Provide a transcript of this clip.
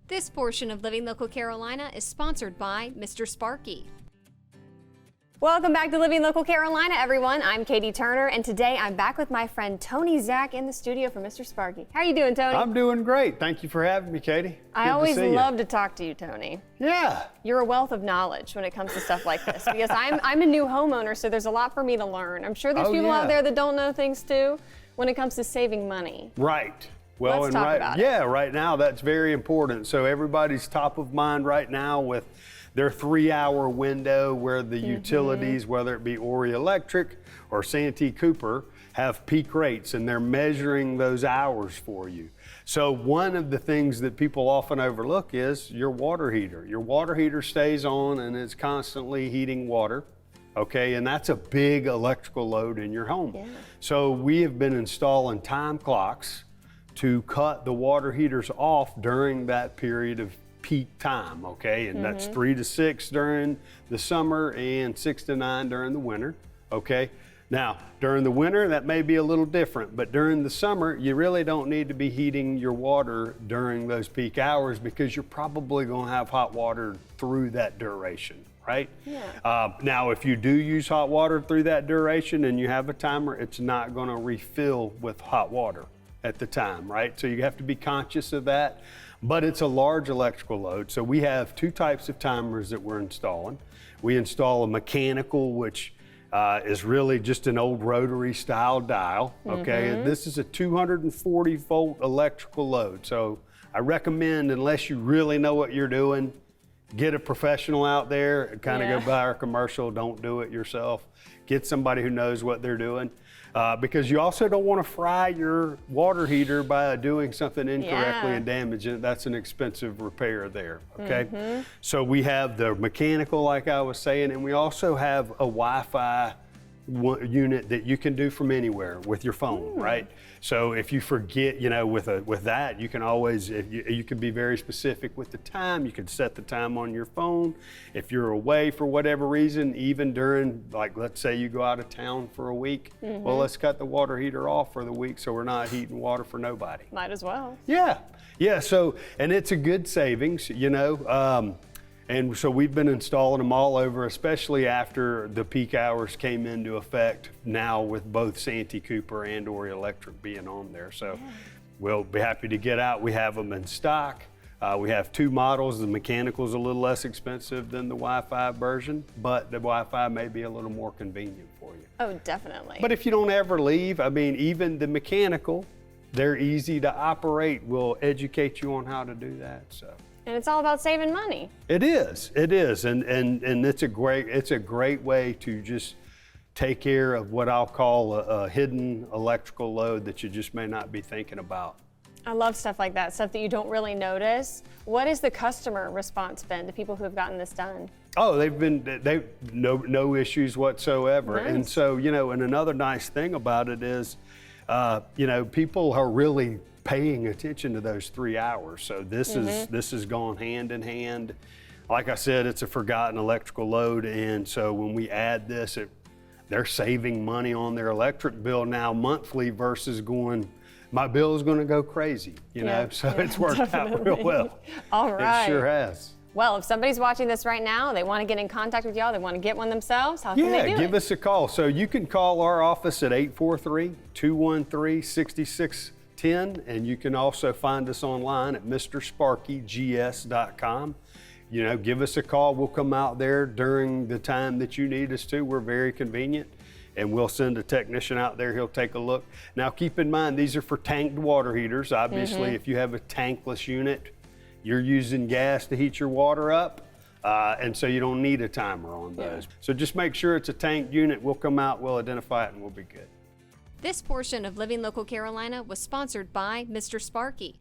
This portion of Living Local Carolina is sponsored by Mr. Sparky. Welcome back to Living Local Carolina, everyone. I'm Katie Turner, and today I'm back with my friend Tony Zach in the studio for Mr. Sparky. How are you doing, Tony? I'm doing great. Thank you for having me, Katie. I always love to talk to you, Tony. Yeah. You're a wealth of knowledge when it comes to stuff like this, because I'm a new homeowner, so there's a lot for me to learn. I'm sure there's people out there that don't know things too when it comes to saving money. Right. Well, Let's talk about it. Yeah, right now that's very important. So everybody's top of mind right now with their 3-hour window where the utilities, whether it be Ori Electric or Santee Cooper, have peak rates, and they're measuring those hours for you. So one of the things that people often overlook is your water heater. Your water heater stays on and it's constantly heating water. Okay, and that's a big electrical load in your home. Yeah. So we have been installing time clocks to cut the water heaters off during that period of peak time, okay? And that's 3 to 6 during the summer and 6 to 9 during the winter, okay? Now, during the winter, that may be a little different, but during the summer, you really don't need to be heating your water during those peak hours because you're probably gonna have hot water through that duration, right? Yeah. Now, if you do use hot water through that duration and you have a timer, it's not gonna refill with hot water at the time, right? So you have to be conscious of that. But it's a large electrical load. So we have 2 types of timers that we're installing. We install a mechanical, which is really just an old rotary style dial, okay? And this is a 240 volt electrical load. So I recommend, unless you really know what you're doing, get a professional out there and kind of go buy our commercial, don't do it yourself. Get somebody who knows what they're doing. Because you also don't want to fry your water heater by doing something incorrectly and damaging it. That's an expensive repair there, okay? So we have the mechanical, like I was saying, and we also have a Wi-Fi unit that you can do from anywhere with your phone, right? So if you forget, you know, with that, you can always, you can be very specific with the time. You can set the time on your phone. If you're away for whatever reason, even during, like, let's say you go out of town for a week, well, let's cut the water heater off for the week so we're not heating water for nobody. Might as well. Yeah, yeah, so, and it's a good savings, you know. And so we've been installing them all over, especially after the peak hours came into effect now with both Santee Cooper and Ori Electric being on there. So we'll be happy to get out. We have them in stock. We have 2 models. The mechanical is a little less expensive than the Wi-Fi version, but the Wi-Fi may be a little more convenient for you. Oh, definitely. But if you don't ever leave, I mean, even the mechanical, they're easy to operate. We'll educate you on how to do that, so. And it's all about saving money. It is, and it's a great way to just take care of what I'll call a hidden electrical load that you just may not be thinking about. I love stuff like that, stuff that you don't really notice. What has the customer response been to people who have gotten this done? Oh, they've no issues whatsoever. Nice. And so, you know, and another nice thing about it is, you know, people are really paying attention to those 3 hours. So this has gone hand in hand. Like I said, it's a forgotten electrical load, and so when we add this, they're saving money on their electric bill now monthly versus going, my bill is going to go crazy, you know. So it's worked out real well. All right. It sure has. Well, if somebody's watching this right now, they want to get in contact with y'all, they want to get one themselves, how can they do it? Yeah, give us a call. So you can call our office at 843-213-6610, and you can also find us online at mrsparkygs.com. You know, give us a call. We'll come out there during the time that you need us to. We're very convenient, and we'll send a technician out there. He'll take a look. Now, keep in mind, these are for tanked water heaters. Obviously, if you have a tankless unit, you're using gas to heat your water up, and so you don't need a timer on those. So just make sure it's a tanked unit. We'll come out, we'll identify it, and we'll be good. This portion of Living Local Carolina was sponsored by Mr. Sparky.